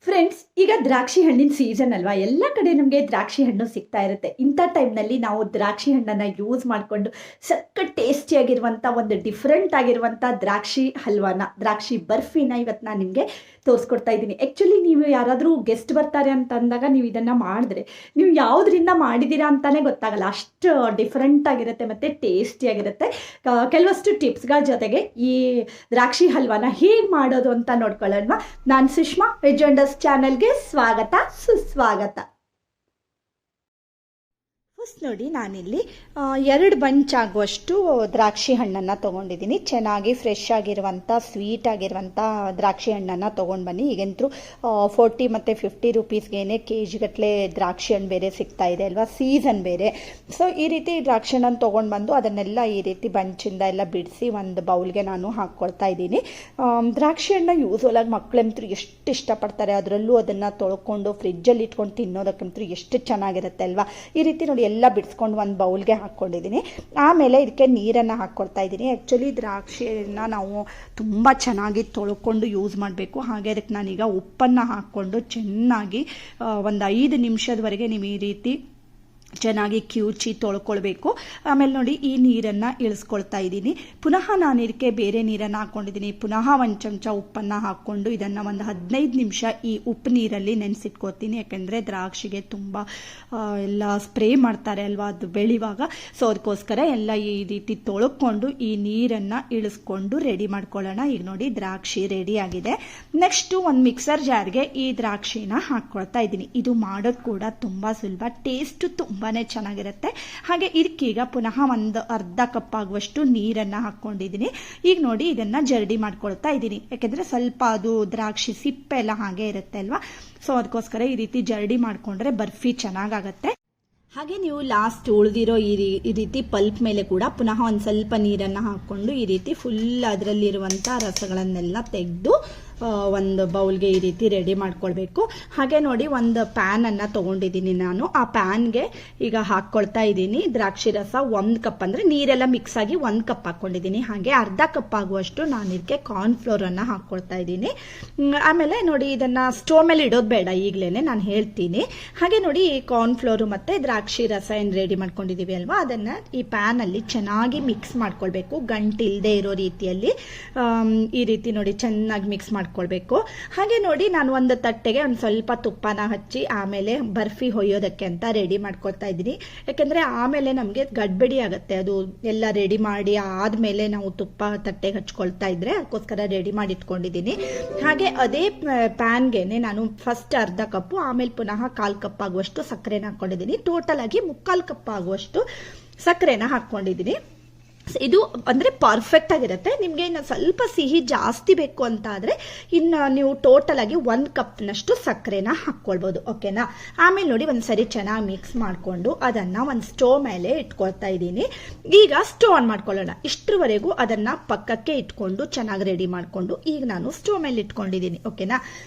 Friends, ಈಗ ದ್ರಾಕ್ಷಿ ಹಣ್ಣಿನ ಸೀಸನ್ ಅಲ್ವಾ? ಎಲ್ಲ ಕಡೆ ನಮಗೆ ದ್ರಾಕ್ಷಿ ಹಣ್ಣು ಸಿಗ್ತಾ ಇರುತ್ತೆ. ಇಂಥ ಟೈಮ್ನಲ್ಲಿ ನಾವು ದ್ರಾಕ್ಷಿ ಹಣ್ಣನ್ನು ಯೂಸ್ ಮಾಡಿಕೊಂಡು ಸಖತ್ ಟೇಸ್ಟಿಯಾಗಿರುವಂಥ ಒಂದು ಡಿಫ್ರೆಂಟ್ ಆಗಿರುವಂಥ ದ್ರಾಕ್ಷಿ ಹಲ್ವಾನ, ದ್ರಾಕ್ಷಿ ಬರ್ಫಿನ ಇವತ್ತು ನಾನು ನಿಮಗೆ ತೋರಿಸ್ಕೊಡ್ತಾ ಇದ್ದೀನಿ. ಆ್ಯಕ್ಚುಲಿ ನೀವು ಯಾರಾದರೂ ಗೆಸ್ಟ್ ಬರ್ತಾರೆ ಅಂತ ಅಂದಾಗ ನೀವು ಇದನ್ನು ಮಾಡಿದ್ರೆ ನೀವು ಯಾವುದರಿಂದ ಮಾಡಿದ್ದೀರಾ ಅಂತಲೇ ಗೊತ್ತಾಗಲ್ಲ. ಅಷ್ಟು ಡಿಫ್ರೆಂಟ್ ಆಗಿರುತ್ತೆ ಮತ್ತು ಟೇಸ್ಟಿಯಾಗಿರುತ್ತೆ. ಕೆಲವಷ್ಟು ಟಿಪ್ಸ್ಗಳ ಜೊತೆಗೆ ಈ ದ್ರಾಕ್ಷಿ ಹಲ್ವಾನ ಹೇಗೆ ಮಾಡೋದು ಅಂತ ನೋಡ್ಕೊಳ್ಳೋಣ. ನಾನು ಸುಷ್ಮಾ, ವೆಜ್ ಚಾನಲ್ಗೆ ಸ್ವಾಗತ, ಸುಸ್ವಾಗತ. ಫಸ್ಟ್ ನೋಡಿ, ನಾನಿಲ್ಲಿ 2 ಬಂಚ್ ಆಗುವಷ್ಟು ದ್ರಾಕ್ಷಿ ಹಣ್ಣನ್ನು ತೊಗೊಂಡಿದ್ದೀನಿ. ಚೆನ್ನಾಗಿ ಫ್ರೆಶ್ ಆಗಿರುವಂಥ ಸ್ವೀಟ್ ಆಗಿರುವಂಥ ದ್ರಾಕ್ಷಿ ಹಣ್ಣನ್ನು ತೊಗೊಂಡು ಬನ್ನಿ. ಈಗಂತೂ 40 ಮತ್ತು 50 ರುಪೀಸ್ಗೇನೆ KG ಗಟ್ಟಲೆ ದ್ರಾಕ್ಷಿ ಹಣ್ಣು ಬೇರೆ ಸಿಗ್ತಾ ಇದೆ ಅಲ್ವಾ, ಸೀಸನ್ ಬೇರೆ. ಸೊ ಈ ರೀತಿ ದ್ರಾಕ್ಷಿ ಹಣ್ಣನ್ನು ತೊಗೊಂಡು ಬಂದು ಅದನ್ನೆಲ್ಲ ಈ ರೀತಿ ಬಂಚಿಂದ ಎಲ್ಲ ಬಿಡಿಸಿ ಒಂದು ಬೌಲ್ಗೆ ನಾನು ಹಾಕ್ಕೊಳ್ತಾ ಇದ್ದೀನಿ. ದ್ರಾಕ್ಷಿ ಹಣ್ಣು ಯೂಸ್ವಲಾಗಿ ಮಕ್ಕಳಂತೂ ಎಷ್ಟು ಇಷ್ಟಪಡ್ತಾರೆ. ಅದರಲ್ಲೂ ಅದನ್ನು ತೊಳ್ಕೊಂಡು ಫ್ರಿಜ್ಜಲ್ಲಿ ಇಟ್ಕೊಂಡು ತಿನ್ನೋದಕ್ಕಂತೂ ಎಷ್ಟು ಚೆನ್ನಾಗಿರುತ್ತೆ ಅಲ್ವಾ. ಈ ರೀತಿ ನೋಡಿ ಎಲ್ಲ ಬಿಡಿಸ್ಕೊಂಡು ಒಂದು ಬೌಲ್ಗೆ ಹಾಕ್ಕೊಂಡಿದ್ದೀನಿ. ಆಮೇಲೆ ಇದಕ್ಕೆ ನೀರನ್ನು ಹಾಕ್ಕೊಳ್ತಾ ಇದ್ದೀನಿ. ಆ್ಯಕ್ಚುಲಿ ದ್ರಾಕ್ಷಿಯನ್ನು ನಾವು ತುಂಬ ಚೆನ್ನಾಗಿ ತೊಳ್ಕೊಂಡು ಯೂಸ್ ಮಾಡಬೇಕು. ಹಾಗೆ ಅದಕ್ಕೆ ನಾನೀಗ ಉಪ್ಪನ್ನು ಹಾಕ್ಕೊಂಡು ಚೆನ್ನಾಗಿ ಒಂದು 5 ನಿಮಿಷದವರೆಗೆ ನೀವು ಈ ರೀತಿ ಚೆನ್ನಾಗಿ ಕಿವುಚಿ ತೊಳ್ಕೊಳ್ಬೇಕು. ಆಮೇಲೆ ನೋಡಿ, ಈ ನೀರನ್ನು ಇಳಿಸ್ಕೊಳ್ತಾ ಇದ್ದೀನಿ. ಪುನಃ ನಾನು ಇದಕ್ಕೆ ಬೇರೆ ನೀರನ್ನು ಹಾಕ್ಕೊಂಡಿದ್ದೀನಿ. ಪುನಃ 1 ಚಮಚ ಉಪ್ಪನ್ನು ಹಾಕ್ಕೊಂಡು ಇದನ್ನು ಒಂದು 15 ನಿಮಿಷ ಈ ಉಪ್ಪು ನೀರಲ್ಲಿ ನೆನೆಸಿಟ್ಕೊತೀನಿ. ಯಾಕೆಂದರೆ ದ್ರಾಕ್ಷಿಗೆ ತುಂಬ ಎಲ್ಲ ಸ್ಪ್ರೇ ಮಾಡ್ತಾರೆ ಅಲ್ವಾ ಅದು ಬೆಳೆಯುವಾಗ. ಸೊ ಅದಕ್ಕೋಸ್ಕರ ಎಲ್ಲ ಈ ರೀತಿ ತೊಳ್ಕೊಂಡು ಈ ನೀರನ್ನು ಇಳಿಸ್ಕೊಂಡು ರೆಡಿ ಮಾಡ್ಕೊಳ್ಳೋಣ. ಈಗ ನೋಡಿ, ದ್ರಾಕ್ಷಿ ರೆಡಿ ಆಗಿದೆ. ನೆಕ್ಸ್ಟು ಒಂದು ಮಿಕ್ಸರ್ ಜಾರ್ಗೆ ಈ ದ್ರಾಕ್ಷಿನ ಹಾಕ್ಕೊಳ್ತಾ ಇದ್ದೀನಿ. ಇದು ಮಾಡೋದು ಕೂಡ ತುಂಬ ಸುಲಭ, ಟೇಸ್ಟು ತುಂಬಾ ಚೆನ್ನಾಗಿರುತ್ತೆ. ಹಾಗೆ ಇದಕ್ಕೀಗ ಪುನಃ ಒಂದು ಅರ್ಧ ಕಪ್ ಆಗುವಷ್ಟು ನೀರನ್ನು ಹಾಕ್ಕೊಂಡಿದ್ದೀನಿ. ಈಗ ನೋಡಿ, ಇದನ್ನು ಜರಡಿ ಮಾಡ್ಕೊಳ್ತಾ ಇದ್ದೀನಿ. ಯಾಕೆಂದರೆ ಸ್ವಲ್ಪ ಅದು ದ್ರಾಕ್ಷಿ ಸಿಪ್ಪೆ ಎಲ್ಲ ಹಾಗೆ ಇರುತ್ತೆ ಅಲ್ವಾ. ಸೊ ಅದಕ್ಕೋಸ್ಕರ ಈ ರೀತಿ ಜರಡಿ ಮಾಡಿಕೊಂಡ್ರೆ ಬರ್ಫಿ ಚೆನ್ನಾಗಾಗತ್ತೆ. ಹಾಗೆ ನೀವು ಲಾಸ್ಟ್ ಉಳಿದಿರೋ ಈ ರೀತಿ ಪಲ್ಪ್ ಮೇಲೆ ಕೂಡ ಪುನಃ ಒಂದು ಸ್ವಲ್ಪ ನೀರನ್ನು ಹಾಕ್ಕೊಂಡು ಈ ರೀತಿ ಫುಲ್ ಅದರಲ್ಲಿರುವಂಥ ರಸಗಳನ್ನೆಲ್ಲ ತೆಗೆದು ಒಂದು ಬೌಲ್ಗೆ ಈ ರೀತಿ ರೆಡಿ ಮಾಡ್ಕೊಳ್ಬೇಕು. ಹಾಗೆ ನೋಡಿ, ಒಂದು ಪ್ಯಾನನ್ನು ತೊಗೊಂಡಿದ್ದೀನಿ ನಾನು. ಆ ಪ್ಯಾನ್ಗೆ ಈಗ ಹಾಕ್ಕೊಳ್ತಾ ಇದ್ದೀನಿ ದ್ರಾಕ್ಷಿ ರಸ. 1 ಕಪ್ ಅಂದರೆ ನೀರೆಲ್ಲ ಮಿಕ್ಸ್ ಆಗಿ 1 ಕಪ್ ಹಾಕ್ಕೊಂಡಿದ್ದೀನಿ. ಹಾಗೆ ಅರ್ಧ ಕಪ್ ಆಗುವಷ್ಟು ನಾನು ಇದಕ್ಕೆ ಕಾರ್ನ್ಫ್ಲೋರನ್ನು ಹಾಕ್ಕೊಳ್ತಾ ಇದ್ದೀನಿ. ಆಮೇಲೆ ನೋಡಿ, ಇದನ್ನು ಸ್ಟೋವ್ ಮೇಲೆ ಇಡೋದು ಬೇಡ, ಈಗಲೇ ನಾನು ಹೇಳ್ತೀನಿ. ಹಾಗೆ ನೋಡಿ, ಈ ಕಾರ್ನ್ಫ್ಲೋರು ಮತ್ತು ದ್ರಾಕ್ಷಿ ರಸ ಏನು ರೆಡಿ ಮಾಡ್ಕೊಂಡಿದ್ದೀವಿ ಅಲ್ವಾ, ಅದನ್ನು ಈ ಪ್ಯಾನಲ್ಲಿ ಚೆನ್ನಾಗಿ ಮಿಕ್ಸ್ ಮಾಡ್ಕೊಳ್ಬೇಕು. ಗಂಟಿಲ್ಲದೆ ಇರೋ ರೀತಿಯಲ್ಲಿ ಈ ರೀತಿ ನೋಡಿ ಚೆನ್ನಾಗಿ ಮಿಕ್ಸ್ ಮಾಡ್ಕೊಳ್ಬೇಕು. ಹಾಗೆ ನೋಡಿ, ನಾನು ಒಂದು ತಟ್ಟೆಗೆ ಒಂದು ಸ್ವಲ್ಪ ತುಪ್ಪನ ಹಚ್ಚಿ ಆಮೇಲೆ ಬರ್ಫಿ ಹೊಯ್ಯೋದಕ್ಕೆ ಅಂತ ರೆಡಿ ಮಾಡ್ಕೊಳ್ತಾ ಇದ್ದೀನಿ. ಯಾಕೆಂದರೆ ಆಮೇಲೆ ನಮಗೆ ಗಡ್ಬಡಿ ಆಗುತ್ತೆ. ಅದು ಎಲ್ಲ ರೆಡಿ ಮಾಡಿ ಆದಮೇಲೆ ನಾವು ತುಪ್ಪ ತಟ್ಟೆಗೆ ಹಚ್ಕೊಳ್ತಾ ಇದ್ರೆ, ಅದಕ್ಕೋಸ್ಕರ ರೆಡಿ ಮಾಡಿ ಇಟ್ಕೊಂಡಿದ್ದೀನಿ. ಹಾಗೆ ಅದೇ ಪ್ಯಾನ್ಗೆನೆ ನಾನು ಫಸ್ಟ್ ಅರ್ಧ ಕಪ್ಪು, ಆಮೇಲೆ ಪುನಃ 1/4 ಕಪ್ ಆಗುವಷ್ಟು ಸಕ್ಕರೆನ ಹಾಕ್ಕೊಂಡಿದ್ದೀನಿ. ಟೋಟಲ್ ಆಗಿ 3/4 ಕಪ್ ಆಗುವಷ್ಟು ಸಕ್ಕರೆನ ಹಾಕ್ಕೊಂಡಿದ್ದೀನಿ. ಇದು ಅಂದರೆ ಪರ್ಫೆಕ್ಟ್ ಆಗಿರುತ್ತೆ. ನಿಮಗೆ ಇನ್ನು ಸ್ವಲ್ಪ ಸಿಹಿ ಜಾಸ್ತಿ ಬೇಕು ಅಂತ ಆದರೆ ಇನ್ನು ನೀವು ಟೋಟಲ್ ಆಗಿ 1 ಕಪ್ನಷ್ಟು ಸಕ್ಕರೆನ ಹಾಕ್ಕೊಳ್ಬೋದು. ಓಕೆನಾ. ಆಮೇಲೆ ನೋಡಿ, ಒಂದು ಸರಿ ಚೆನ್ನಾಗಿ ಮಿಕ್ಸ್ ಮಾಡಿಕೊಂಡು ಅದನ್ನು ಒಂದು ಸ್ಟೋವ್ ಮೇಲೆ ಇಟ್ಕೊಳ್ತಾ ಇದ್ದೀನಿ. ಈಗ ಸ್ಟೋವ್ ಆನ್ ಮಾಡ್ಕೊಳ್ಳೋಣ. ಇಷ್ಟರವರೆಗೂ ಅದನ್ನು ಪಕ್ಕಕ್ಕೆ ಇಟ್ಕೊಂಡು ಚೆನ್ನಾಗಿ ರೆಡಿ ಮಾಡಿಕೊಂಡು ಈಗ ನಾನು ಸ್ಟೋವ್ ಮೇಲೆ ಇಟ್ಕೊಂಡಿದ್ದೀನಿ. ಓಕೆನಾ.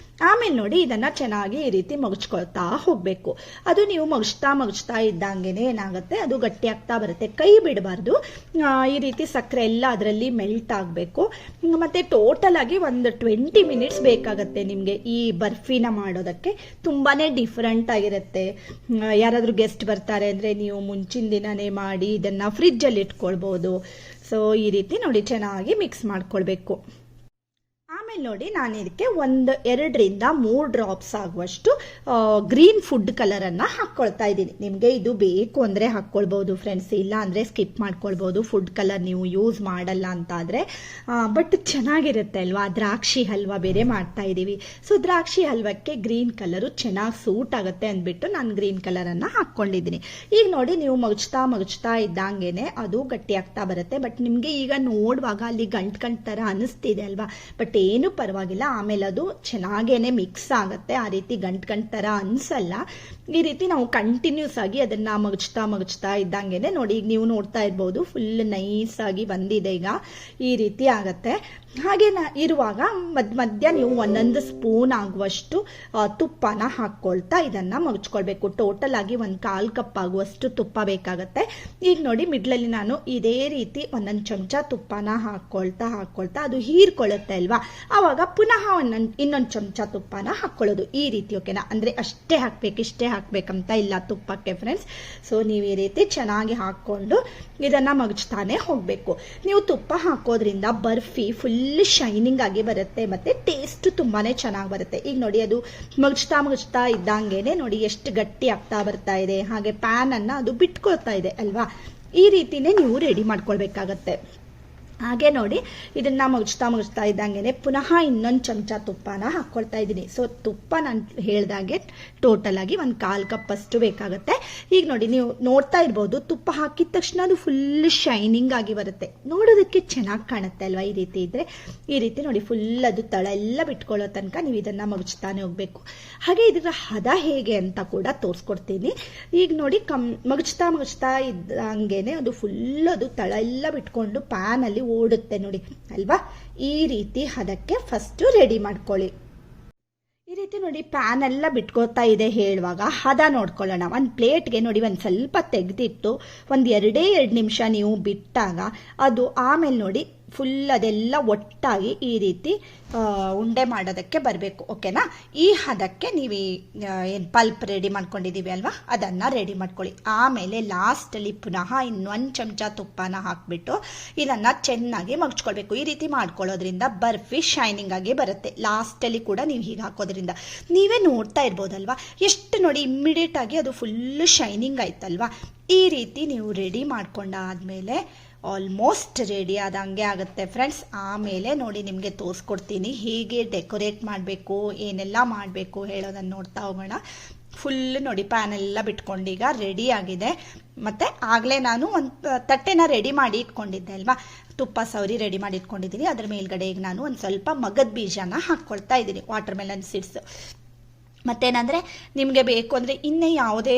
ಆಮೇಲೆ ನೋಡಿ, ಇದನ್ನು ಚೆನ್ನಾಗಿ ಈ ರೀತಿ ಮಗಚ್ಕೊಳ್ತಾ ಹೋಗಬೇಕು. ಅದು ನೀವು ಮಗಚ್ತಾ ಇದ್ದಂಗೆ ಏನಾಗುತ್ತೆ, ಅದು ಗಟ್ಟಿ ಆಗ್ತಾ ಬರುತ್ತೆ. ಕೈ ಬಿಡಬಾರ್ದು. ಈ ರೀತಿ ಸಕ್ಕರೆ ಎಲ್ಲ ಅದರಲ್ಲಿ ಮೆಲ್ಟ್ ಆಗಬೇಕು. ಮತ್ತು ಟೋಟಲ್ ಆಗಿ ಒಂದು 20 ಮಿನಿಟ್ಸ್ ಬೇಕಾಗುತ್ತೆ ನಿಮಗೆ ಈ ಬರ್ಫಿನ ಮಾಡೋದಕ್ಕೆ. ತುಂಬಾ ಡಿಫ್ರೆಂಟ್ ಆಗಿರುತ್ತೆ. ಯಾರಾದರೂ ಗೆಸ್ಟ್ ಬರ್ತಾರೆ ಅಂದರೆ ನೀವು ಮುಂಚಿನ ದಿನನೇ ಮಾಡಿ ಇದನ್ನು ಫ್ರಿಜ್ಜಲ್ಲಿ ಇಟ್ಕೊಳ್ಬೋದು. ಸೊ ಈ ರೀತಿ ನೋಡಿ ಚೆನ್ನಾಗಿ ಮಿಕ್ಸ್ ಮಾಡ್ಕೊಳ್ಬೇಕು. ಆಮೇಲೆ ನೋಡಿ, ನಾನು ಇದಕ್ಕೆ 2 ರಿಂದ 3 ಡ್ರಾಪ್ಸ್ ಆಗುವಷ್ಟು ಗ್ರೀನ್ ಫುಡ್ ಕಲರನ್ನು ಹಾಕ್ಕೊಳ್ತಾ ಇದ್ದೀನಿ. ನಿಮಗೆ ಇದು ಬೇಕು ಅಂದರೆ ಹಾಕ್ಕೊಳ್ಬೋದು ಫ್ರೆಂಡ್ಸ್, ಇಲ್ಲ ಅಂದರೆ ಸ್ಕಿಪ್ ಮಾಡ್ಕೊಳ್ಬೋದು. ಫುಡ್ ಕಲರ್ ನೀವು ಯೂಸ್ ಮಾಡಲ್ಲ ಅಂತ ಆದರೆ. ಬಟ್ ಚೆನ್ನಾಗಿರುತ್ತೆ ಅಲ್ವಾ, ದ್ರಾಕ್ಷಿ ಹಲ್ವಾ ಬೇರೆ ಮಾಡ್ತಾ ಇದ್ದೀವಿ. ಸೊ ದ್ರಾಕ್ಷಿ ಹಲ್ವಕ್ಕೆ ಗ್ರೀನ್ ಕಲರು ಚೆನ್ನಾಗಿ ಸೂಟ್ ಆಗುತ್ತೆ ಅಂದ್ಬಿಟ್ಟು ನಾನು ಗ್ರೀನ್ ಕಲರನ್ನು ಹಾಕ್ಕೊಂಡಿದ್ದೀನಿ. ಈಗ ನೋಡಿ, ನೀವು ಮಗಚ್ತಾ ಇದ್ದಂಗೆ ಅದು ಗಟ್ಟಿ ಆಗ್ತಾ ಬರುತ್ತೆ. ಬಟ್ ನಿಮಗೆ ಈಗ ನೋಡುವಾಗ ಅಲ್ಲಿ ಗಂಟು ಥರ ಅನ್ನಿಸ್ತಿದೆ ಅಲ್ವಾ. ಬಟ್ ಏನು ಪರವಾಗಿಲ್ಲ, ಆಮೇಲೆ ಅದು ಚೆನ್ನಾಗೇನೆ ಮಿಕ್ಸ್ ಆಗುತ್ತೆ. ಆ ರೀತಿ ಗಂಟು ಥರ ಅನ್ಸಲ್ಲ. ಈ ರೀತಿ ನಾವು ಕಂಟಿನ್ಯೂಸ್ ಆಗಿ ಅದನ್ನು ಮಗಚ್ತಾ ಇದ್ದಂಗೆ ನೋಡಿ, ಈಗ ನೀವು ನೋಡ್ತಾ ಇರ್ಬೋದು ಫುಲ್ ನೈಸ್ ಆಗಿ ಬಂದಿದೆ. ಈಗ ಈ ರೀತಿ ಆಗತ್ತೆ. ಹಾಗೆ ಇರುವಾಗ ಮಧ್ಯ ನೀವು ಒಂದೊಂದು ಸ್ಪೂನ್ ಆಗುವಷ್ಟು ತುಪ್ಪನ ಹಾಕ್ಕೊಳ್ತಾ ಇದನ್ನು ಮಗಚ್ಕೊಳ್ಬೇಕು. ಟೋಟಲ್ ಆಗಿ 1/4 ಕಪ್ ಆಗುವಷ್ಟು ತುಪ್ಪ ಬೇಕಾಗುತ್ತೆ. ಈಗ ನೋಡಿ ಮಿಡ್ಲಲ್ಲಿ ನಾನು ಇದೇ ರೀತಿ ಒಂದೊಂದು ಚಮಚ ತುಪ್ಪನ ಹಾಕ್ಕೊಳ್ತಾ ಅದು ಹೀರ್ಕೊಳ್ಳುತ್ತೆ ಅಲ್ವಾ, ಆವಾಗ ಪುನಃ ಇನ್ನೊಂದು ಚಮಚ ತುಪ್ಪನ ಹಾಕ್ಕೊಳ್ಳೋದು ಈ ರೀತಿ. ಓಕೆನಾ, ಅಂದರೆ ಅಷ್ಟೇ ಹಾಕ್ಬೇಕು ಇಷ್ಟೇ ಹಾಕ್ಬೇಕಂತ ಇಲ್ಲ ತುಪ್ಪಕ್ಕೆ ಫ್ರೆಂಡ್ಸ್. ಸೊ ನೀವು ಈ ರೀತಿ ಚೆನ್ನಾಗಿ ಹಾಕ್ಕೊಂಡು ಇದನ್ನು ಮಗಚ್ತಾನೆ ಹೋಗಬೇಕು. ನೀವು ತುಪ್ಪ ಹಾಕೋದ್ರಿಂದ ಬರ್ಫಿ ಫುಲ್ ಶೈನಿಂಗ್ ಆಗಿ ಬರುತ್ತೆ ಮತ್ತು ಟೇಸ್ಟ್ ತುಂಬಾ ಚೆನ್ನಾಗಿ ಬರುತ್ತೆ. ಈಗ ನೋಡಿ ಅದು ಮಗಚ್ತಾ ಇದ್ದಂಗೆನೆ ನೋಡಿ ಎಷ್ಟು ಗಟ್ಟಿ ಆಗ್ತಾ ಬರ್ತಾ ಇದೆ, ಹಾಗೆ ಪ್ಯಾನನ್ನು ಅದು ಬಿಟ್ಕೊಳ್ತಾ ಇದೆ ಅಲ್ವಾ. ಈ ರೀತಿನೇ ನೀವು ರೆಡಿ ಮಾಡ್ಕೊಳ್ಬೇಕಾಗತ್ತೆ. ಹಾಗೆ ನೋಡಿ ಇದನ್ನು ಮಗಚ್ತಾ ಇದ್ದಂಗೆ ಪುನಃ ಇನ್ನೊಂದು ಚಮಚ ತುಪ್ಪನ ಹಾಕ್ಕೊಳ್ತಾ ಇದ್ದೀನಿ. ಸೊ ತುಪ್ಪ ನಾನು ಹೇಳ್ದಾಗೆ ಟೋಟಲ್ ಆಗಿ 1/4 ಕಪ್ ಅಷ್ಟು ಬೇಕಾಗುತ್ತೆ. ಈಗ ನೋಡಿ ನೀವು ನೋಡ್ತಾ ಇರ್ಬೋದು, ತುಪ್ಪ ಹಾಕಿದ ತಕ್ಷಣ ಅದು ಫುಲ್ ಶೈನಿಂಗ್ ಆಗಿ ಬರುತ್ತೆ, ನೋಡೋದಕ್ಕೆ ಚೆನ್ನಾಗಿ ಕಾಣುತ್ತೆ ಅಲ್ವಾ. ಈ ರೀತಿ ಇದ್ರೆ ಈ ರೀತಿ ನೋಡಿ ಫುಲ್ ಅದು ತಳ ಎಲ್ಲ ಬಿಟ್ಕೊಳ್ಳೋ ತನಕ ನೀವು ಇದನ್ನು ಮಗಚ್ತಾನೆ ಹೋಗಬೇಕು. ಹಾಗೆ ಇದರ ಹದ ಹೇಗೆ ಅಂತ ಕೂಡ ತೋರಿಸ್ಕೊಡ್ತೀನಿ. ಈಗ ನೋಡಿ ಮಗಚ್ತಾ ಇದ್ದಂಗೆನೆ ಅದು ಫುಲ್ ಅದು ತಳ ಎಲ್ಲ ಬಿಟ್ಕೊಂಡು ಪ್ಯಾನಲ್ಲಿ ಓಡುತ್ತೆ ನೋಡಿ ಅಲ್ವಾ. ಈ ರೀತಿ ಹದಕ್ಕೆ ಫಸ್ಟ್ ರೆಡಿ ಮಾಡ್ಕೊಳ್ಳಿ. ಈ ರೀತಿ ನೋಡಿ ಪ್ಯಾನ್ ಎಲ್ಲ ಬಿಟ್ಕೋತಾ ಇದೆ ಹೇಳುವಾಗ ಹದ ನೋಡ್ಕೊಳ್ಳೋಣ. ಒಂದು ಪ್ಲೇಟ್ಗೆ ನೋಡಿ ಒಂದು ಸ್ವಲ್ಪ ತೆಗೆದಿಟ್ಟು ಒಂದು 2 ನಿಮಿಷ ನೀವು ಬಿಟ್ಟಾಗ ಅದು ಆಮೇಲೆ ನೋಡಿ ಫುಲ್ ಅದೆಲ್ಲ ಒಟ್ಟಾಗಿ ಈ ರೀತಿ ಉಂಡೆ ಮಾಡೋದಕ್ಕೆ ಬರಬೇಕು. ಓಕೆನಾ, ಈ ಹದಕ್ಕೆ ನೀವು ಏನು ಪಲ್ಪ್ ರೆಡಿ ಮಾಡ್ಕೊಂಡಿದ್ದೀವಿ ಅಲ್ವಾ ಅದನ್ನು ರೆಡಿ ಮಾಡ್ಕೊಳ್ಳಿ. ಆಮೇಲೆ ಲಾಸ್ಟಲ್ಲಿ ಪುನಃ ಇನ್ನೊಂದು ಚಮಚ ತುಪ್ಪನ ಹಾಕಿಬಿಟ್ಟು ಇದನ್ನು ಚೆನ್ನಾಗಿ ಮಗ್ಚ್ಕೊಳ್ಬೇಕು. ಈ ರೀತಿ ಮಾಡ್ಕೊಳ್ಳೋದ್ರಿಂದ ಬರ್ಫಿ ಶೈನಿಂಗ್ ಆಗಿ ಬರುತ್ತೆ. ಲಾಸ್ಟಲ್ಲಿ ಕೂಡ ನೀವು ಹೀಗೆ ಹಾಕೋದ್ರಿಂದ ನೀವೇ ನೋಡ್ತಾ ಇರ್ಬೋದಲ್ವಾ ಎಷ್ಟು ನೋಡಿ ಇಮ್ಮಿಡಿಯೇಟ್ ಆಗಿ ಅದು ಫುಲ್ಲು ಶೈನಿಂಗ್ ಆಯ್ತಲ್ವಾ. ಈ ರೀತಿ ನೀವು ರೆಡಿ ಮಾಡ್ಕೊಂಡಾದ್ಮೇಲೆ ಆಲ್ಮೋಸ್ಟ್ ರೆಡಿ ಆದಂಗೆ ಆಗುತ್ತೆ ಫ್ರೆಂಡ್ಸ್. ಆಮೇಲೆ ನೋಡಿ ನಿಮಗೆ ತೋರಿಸ್ಕೊಡ್ತೀನಿ ಹೇಗೆ ಡೆಕೋರೇಟ್ ಮಾಡಬೇಕು, ಏನೆಲ್ಲ ಮಾಡಬೇಕು ಹೇಳೋದನ್ನು ನೋಡ್ತಾ ಹೋಗೋಣ. ಫುಲ್ ನೋಡಿ ಪ್ಯಾನೆಲ್ಲ ಬಿಟ್ಕೊಂಡೀಗ ರೆಡಿ ಆಗಿದೆ. ಮತ್ತು ಆಗಲೇ ನಾನು ಒಂದು ತಟ್ಟೆನ ರೆಡಿ ಮಾಡಿ ಇಟ್ಕೊಂಡಿದ್ದೆ ಅಲ್ವಾ, ತುಪ್ಪ ಸವರಿ ರೆಡಿ ಮಾಡಿ ಇಟ್ಕೊಂಡಿದ್ದೀನಿ. ಅದ್ರ ಮೇಲ್ಗಡೆ ಈಗ ನಾನು ಒಂದು ಸ್ವಲ್ಪ ಮಗದ ಬೀಜನ ಹಾಕ್ಕೊಳ್ತಾ ಇದ್ದೀನಿ, ವಾಟರ್ ಮೆಲನ್ ಸೀಡ್ಸ್. ಮತ್ತೇನಂದರೆ ನಿಮಗೆ ಬೇಕು ಅಂದರೆ ಇನ್ನೇ ಯಾವುದೇ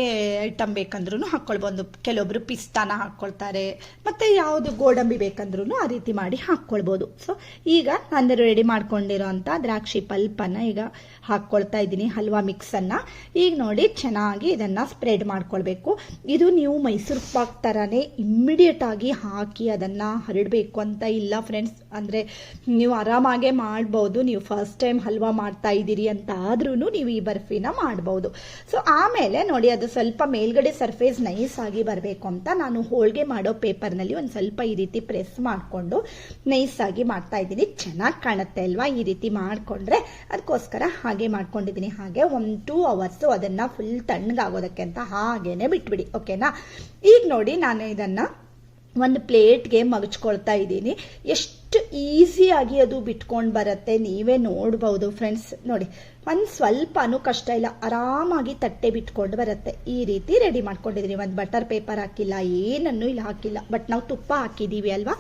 ಐಟಮ್ ಬೇಕಂದ್ರೂ ಹಾಕ್ಕೊಳ್ಬೋದು. ಕೆಲವೊಬ್ಬರು ಪಿಸ್ತಾನ ಹಾಕ್ಕೊಳ್ತಾರೆ, ಮತ್ತು ಯಾವುದು ಗೋಡಂಬಿ ಬೇಕಂದ್ರೂ ಆ ರೀತಿ ಮಾಡಿ ಹಾಕ್ಕೊಳ್ಬೋದು. ಸೊ ಈಗ ನಾನು ರೆಡಿ ಮಾಡ್ಕೊಂಡಿರೋ ಅಂಥ ದ್ರಾಕ್ಷಿ ಪಲ್ಪನ್ನು ಈಗ ಹಾಕ್ಕೊಳ್ತಾ ಇದ್ದೀನಿ, ಹಲ್ವಾ ಮಿಕ್ಸನ್ನು. ಈಗ ನೋಡಿ ಚೆನ್ನಾಗಿ ಇದನ್ನು ಸ್ಪ್ರೆಡ್ ಮಾಡ್ಕೊಳ್ಬೇಕು. ಇದು ನೀವು ಮೈಸೂರು ಪಾಕ್ ಥರನೇ ಇಮ್ಮಿಡಿಯೇಟ್ ಆಗಿ ಹಾಕಿ ಅದನ್ನು ಹರಡಬೇಕು ಅಂತ ಇಲ್ಲ ಫ್ರೆಂಡ್ಸ್. ಅಂದರೆ ನೀವು ಆರಾಮಾಗೆ ಮಾಡ್ಬೋದು. ನೀವು ಫಸ್ಟ್ ಟೈಮ್ ಹಲ್ವಾ ಮಾಡ್ತಾ ಇದ್ದೀರಿ ಅಂತ ಆದ್ರೂ ನೀವು ಈ ಬರ್ಫಿನ ಮಾಡ್ಬೋದು. ಸೊ ಆಮೇಲೆ ನೋಡಿ ಅದು ಸ್ವಲ್ಪ ಮೇಲ್ಗಡೆ ಸರ್ಫೇಸ್ ನೈಸ್ ಆಗಿ ಬರಬೇಕು ಅಂತ ನಾನು ಹೋಳಿಗೆ ಮಾಡೋ ಪೇಪರ್ನಲ್ಲಿ ಒಂದು ಸ್ವಲ್ಪ ಈ ರೀತಿ ಪ್ರೆಸ್ ಮಾಡಿಕೊಂಡು ನೈಸ್ ಆಗಿ ಮಾಡ್ತಾ ಇದ್ದೀನಿ. ಚೆನ್ನಾಗಿ ಕಾಣುತ್ತೆ ಅಲ್ವಾ ಈ ರೀತಿ ಮಾಡಿಕೊಂಡ್ರೆ, ಅದಕ್ಕೋಸ್ಕರ ಹಾಗೆ ಮಾಡ್ಕೊಂಡಿದ್ದೀನಿ. ಹಾಗೆ 1-2 ಅವರ್ಸು ಅದನ್ನು ಫುಲ್ ತಣ್ಣಗಾಗೋದಕ್ಕೆ ಅಂತ ಹಾಗೇನೆ ಬಿಟ್ಬಿಡಿ. ಓಕೆನಾ, ಈಗ ನೋಡಿ ನಾನು ಇದನ್ನು ಒಂದು ಪ್ಲೇಟ್ಗೆ ಮಗಚ್ಕೊಳ್ತಾ ಇದ್ದೀನಿ. ಎಷ್ಟು ಈಸಿಯಾಗಿ ಅದು ಬಿಟ್ಕೊಂಡು ಬರುತ್ತೆ ನೀವೇ ನೋಡ್ಬೋದು ಫ್ರೆಂಡ್ಸ್. ನೋಡಿ ಒಂದು ಸ್ವಲ್ಪನೂ ಕಷ್ಟ ಇಲ್ಲ, ಆರಾಮಾಗಿ ತಟ್ಟೆ ಬಿಟ್ಕೊಂಡು ಬರುತ್ತೆ. ಈ ರೀತಿ ರೆಡಿ ಮಾಡ್ಕೊಂಡಿದ್ದೀನಿ. ಒಂದು ಬಟರ್ ಪೇಪರ್ ಹಾಕಿಲ್ಲ, ಏನನ್ನೂ ಇಲ್ಲ ಹಾಕಿಲ್ಲ, ಬಟ್ ನಾವು ತುಪ್ಪ ಹಾಕಿದ್ದೀವಿ ಅಲ್ವಾ,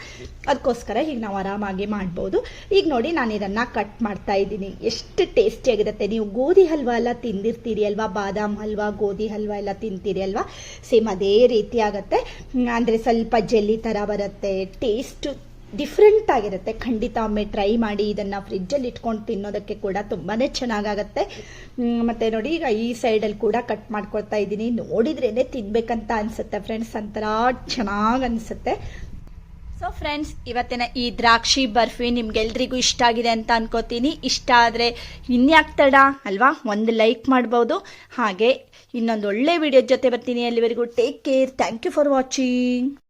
ಅದಕ್ಕೋಸ್ಕರ ಈಗ ನಾವು ಆರಾಮಾಗಿ ಮಾಡ್ಬೋದು. ಈಗ ನೋಡಿ ನಾನು ಇದನ್ನು ಕಟ್ ಮಾಡ್ತಾ ಇದ್ದೀನಿ. ಎಷ್ಟು ಟೇಸ್ಟಿಯಾಗಿರುತ್ತೆ. ನೀವು ಗೋಧಿ ಹಲ್ವಾ ಎಲ್ಲ ತಿಂದಿರ್ತೀರಿ ಅಲ್ವಾ, ಬಾದಾಮ್ ಹಲ್ವಾ, ಗೋಧಿ ಹಲ್ವಾ ಎಲ್ಲ ತಿಂತೀರಿ ಅಲ್ವಾ, ಸೇಮ್ ಅದೇ ರೀತಿ ಆಗುತ್ತೆ. ಅಂದರೆ ಸ್ವಲ್ಪ ಜೆಲ್ಲಿ ಥರ ಬರುತ್ತೆ, ಟೇಸ್ಟು ಡಿಫ್ರೆಂಟ್ ಆಗಿರುತ್ತೆ. ಖಂಡಿತ ಒಮ್ಮೆ ಟ್ರೈ ಮಾಡಿ. ಇದನ್ನು ಫ್ರಿಜ್ಜಲ್ಲಿ ಇಟ್ಕೊಂಡು ತಿನ್ನೋದಕ್ಕೆ ಕೂಡ ತುಂಬಾ ಚೆನ್ನಾಗಾಗತ್ತೆ. ಮತ್ತು ನೋಡಿ ಈಗ ಈ ಸೈಡಲ್ಲಿ ಕೂಡ ಕಟ್ ಮಾಡ್ಕೊಳ್ತಾ ಇದ್ದೀನಿ. ನೋಡಿದ್ರೇ ತಿನ್ಬೇಕಂತ ಅನಿಸುತ್ತೆ ಫ್ರೆಂಡ್ಸ್, ಒಂಥರ ಚೆನ್ನಾಗಿ ಅನಿಸುತ್ತೆ. ಸೊ ಫ್ರೆಂಡ್ಸ್, ಇವತ್ತಿನ ಈ ದ್ರಾಕ್ಷಿ ಬರ್ಫಿ ನಿಮ್ಗೆಲ್ರಿಗೂ ಇಷ್ಟ ಆಗಿದೆ ಅಂತ ಅನ್ಕೋತೀನಿ. ಇಷ್ಟ ಆದರೆ ಇನ್ಯಾಕ್ ತಡ ಅಲ್ವಾ, ಒಂದು ಲೈಕ್ ಮಾಡ್ಬೋದು. ಹಾಗೆ ಇನ್ನೊಂದು ಒಳ್ಳೆ ವಿಡಿಯೋ ಜೊತೆ ಬರ್ತೀನಿ. ಅಲ್ಲಿವರೆಗೂ take care. Thank you for watching.